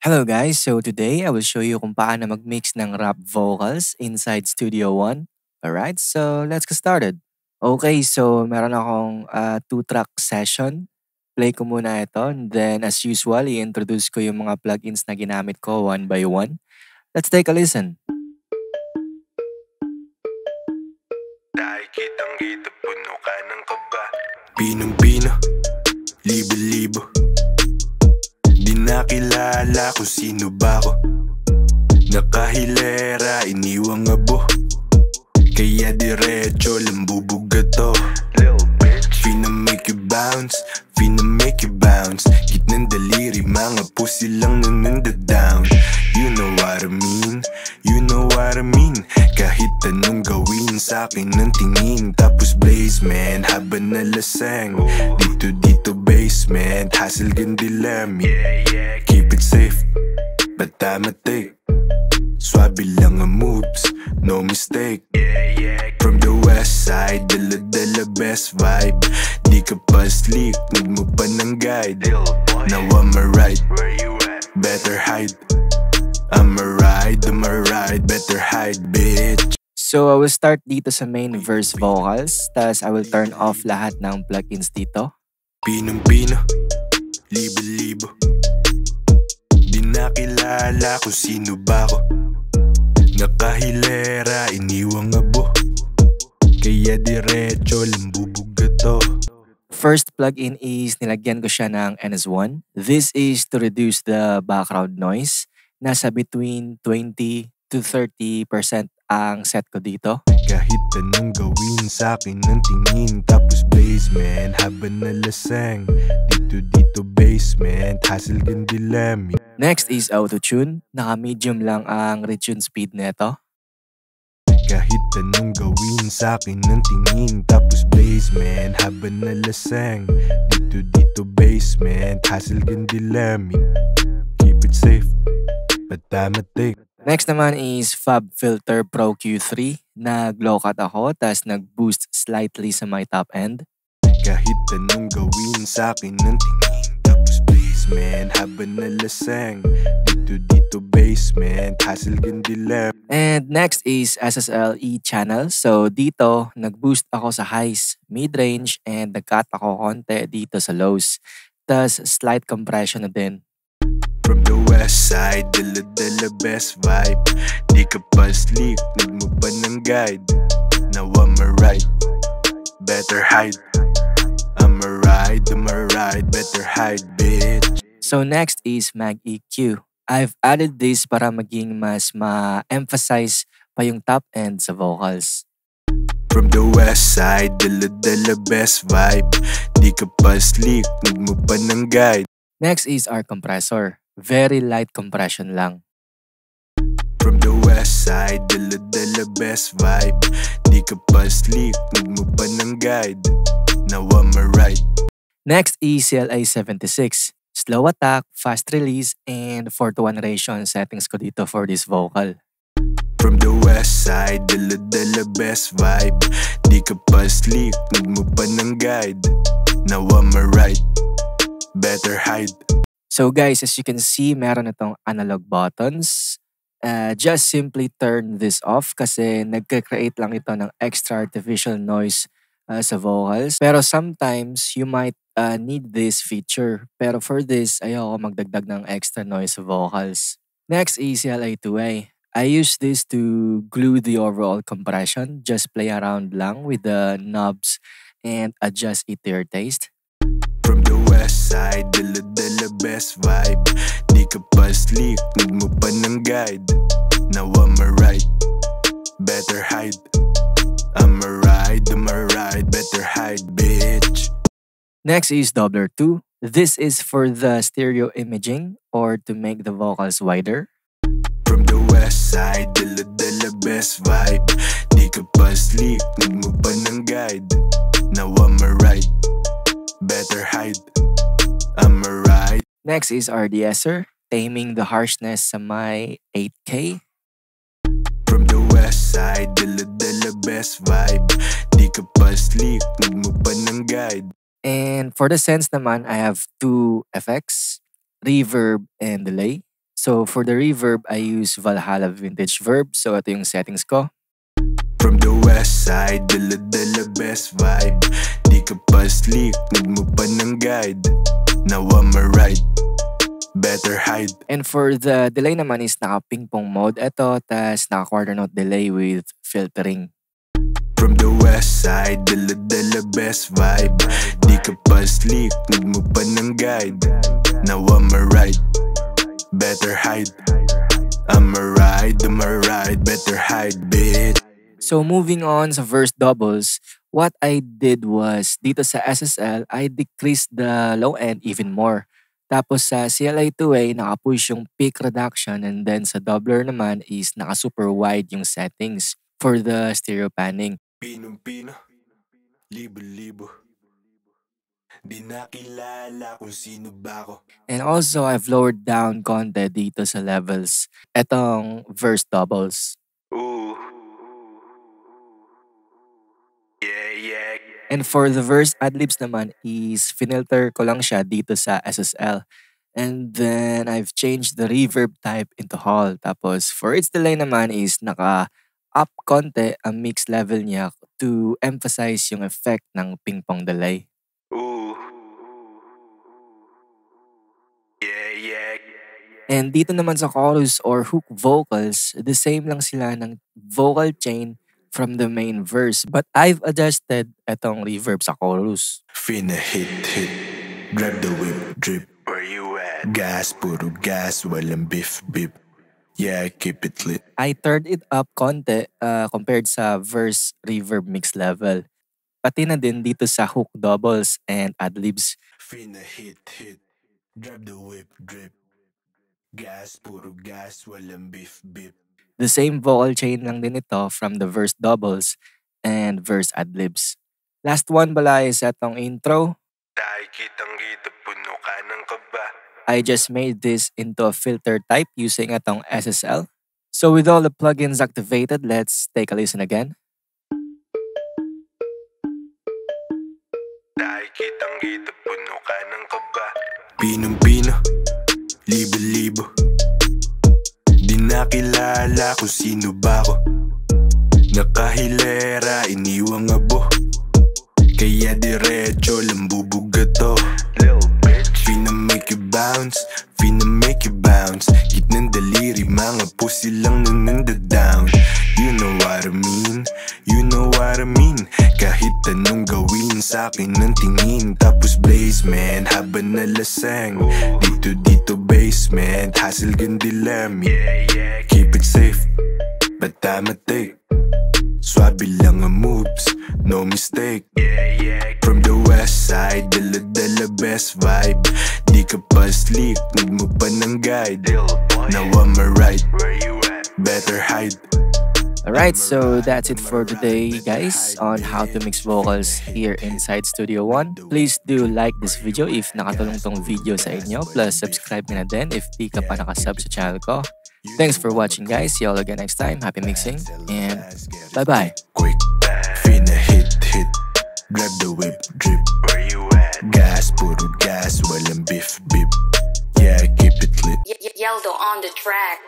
Hello guys, so today I will show you kung paano mag-mix ng rap vocals inside Studio One. Alright, so let's get started. Okay, so meron akong 2-track session. Play ko muna ito, and then as usual, i-introduce ko yung mga plugins na ginamit ko one by one. Let's take a listen. Kitang-kita, puno ka ng kaba. Pinong-pino, libo-libo. Di nakilala kung sino ba ako. Nakahilera, iniwang abo. Kaya diretso lang bubuga to. Finna make you bounce, finna make you bounce. Gitnang daliri, mga pussy lang nanandadown. You know what I mean, you know what I mean. Kahit anong gawin sa'kin ng tingin. Tapos blaze man, habang nalasang. Dito basement, hassle gandilami. Keep it safe, but I'ma take. Swabe lang ang moves, no mistake. From the west side, dala-dala best vibe. Di ka pa sleep, need mo pa ng guide. Now I'ma ride, better hide. I'ma ride, better hide, bitch. So I will start dito sa main verse vocals, tas I will turn off lahat ng plugins dito. Pinong-pino, libo-libo. Di nakilala kung sino ba ako. Nakahilera, iniwang abo. Kaya diretso lang bubuga to. First plugin is nilagyan ko siya ng NS1. This is to reduce the background noise. Nasa between 20 to 30% ang set ko dito. Kahit anong gawin sa'kin ng tingin. Tapos blaze man, habang nalasang. Dito basement, hassle gandilami. Next is auto-tune. Naka-medium lang ang retune speed nito. Kahit anong gawin sa'kin ng tingin. Tapos blaze man, habang nalasang. Dito basement, hassle gandilami. Keep it safe, but I'ma take. Next naman is Fab Filter Pro Q3. Nag-low cut ako, tas nag-boost slightly sa my top end. Kahit anong gawin sa'kin ng tingin. Tapos blaze man, habang nalasang. Dito basement, hassle gandilami. And next is SSLE channel. So dito, nag-boost ako sa highs, mid-range, and nag-cut ako konti dito sa lows. Tas slight compression na din. From the west side, dala-dala best vibe. Di ka pa sleep, need mo pa ng guide. Now I'ma ride, better hide. I'ma ride, better hide, bitch. So next is Mag EQ. I've added this para maging mas ma-emphasize pa yung top end sa vocals. From the west side, dala-dala best vibe. Di ka pa sleep, need mo pa ng guide. Next is our compressor. Very light compression lang. From the west side, dala-dala best vibe. Di ka pa sleep, need mo pa ng guide. Now I'ma ride. Next is CLA 76. Slow attack, fast release, and 4:1 ratio ang settings ko dito for this vocal. From the west side, dala-dala best vibe. Di ka pa sleep, need mo pa ng guide. Now I'ma ride, better hide. So guys, as you can see, meron itong analog buttons. Just simply turn this off kasi nagka-create lang ito ng extra artificial noise sa vocals. Pero sometimes, you might need this feature. Pero for this, ayoko magdagdag ng extra noise sa vocals. Next is CLA2A. I use this to glue the overall compression. Just play around lang with the knobs and adjust it to your taste. From the west side, dala-dala best vibe. Di ka pa sleep, need mo pa ng guide. Now I'ma ride, better hide. I'ma ride, better hide, bitch. Next is Doubler 2. This is for the stereo imaging or to make the vocals wider. From the west side, dala-dala best vibe. Di ka pa sleep, need mo pa ng guide. Now I'ma ride, better hide. I'ma ride. Next is RDSer, taming the harshness sa my 8K. From the west side, dala-dala best vibe. Di ka pa sleep, need mo pa ng guide. And for the sense naman, I have two effects, reverb and delay. So for the reverb, I use Valhalla Vintage Verb. So ito yung settings ko. From the west side, dala-dala best vibe. Di ka pa sleep, need mo pa ng guide. Now I'm right, better hide. And for the delay naman is naka-ping-pong mode ito, tas naka-quarter note delay with filtering. From the west side, dala-dala best vibe. Di ka pa sleep, need mo pa ng guide. Now I'm right, better hide. I'm right, better hide, bitch. So moving on sa verse doubles, what I did was dito sa SSL, I decreased the low end even more. Tapos sa CLI2A, naka-push yung peak reduction, and then sa doubler naman is naka-super wide yung settings for the stereo panning. Pinong-pino, libo-libo. Di nakilala kung sino ba ako. And also, I've lowered down konti dito sa levels. Etong verse doubles. Ooh. Yeah. And for the verse adlibs naman is finilter ko lang siya dito sa SSL. And then I've changed the reverb type into Hall. Tapos for its delay naman is naka-up konti ang mix level niya to emphasize yung effect ng ping-pong delay. Ooh. Yeah. And dito naman sa chorus or hook vocals, the same lang sila ng vocal chain from the main verse. But I've adjusted etong reverb sa chorus. Finna hit. Grab the whip, drip. Where you at? Gas, puro gas, walang beef. Yeah, keep it lit. I turned it up konti compared sa verse reverb mix level. Pati na din dito sa hook doubles and adlibs. Finna hit. Grab the whip, drip. Gas, puro gas, walang beef. The same vocal chain lang din ito from the verse doubles and verse adlibs. Last one bala is etong intro. Tayo kitang-kita, puno ka ng kaba. I just made this into a filter type using etong SSL. So with all the plugins activated, let's take a listen again. Tayo kitang-kita, puno ka ng kaba. Pinong-pino, libo-libo. Di nakilala kung sino ba ako. Nakahilera, iniwang abo. Kaya diretso lang bubugato. Finna make you bounce, Gitnang daliri, mga pussy lang nanandadown. You know what I mean, Kahit anong gawin sa'kin ng tingin. Tapos blaze man, habang nalasang. Dito basement, hassle gandilami. Keep it safe, but I'ma take. Swabe lang ang moves, no mistake. From the west side, dala-dala best vibe. Di ka pa sleep, need mo pa ng guide. Now I'm right, better hide. Alright, so that's it for today guys on how to mix vocals here inside Studio One. Please do like this video if nakatulong tong video sa inyo. Plus subscribe na din if di ka pa nakasub sa channel ko. Thanks for watching guys. See you all again next time. Happy mixing and bye-bye. Quick, finna hit. Grab the whip, drip. Where you at? Gas, puro gas, walang beef. Yeah, keep it lit. Yeldo on the track.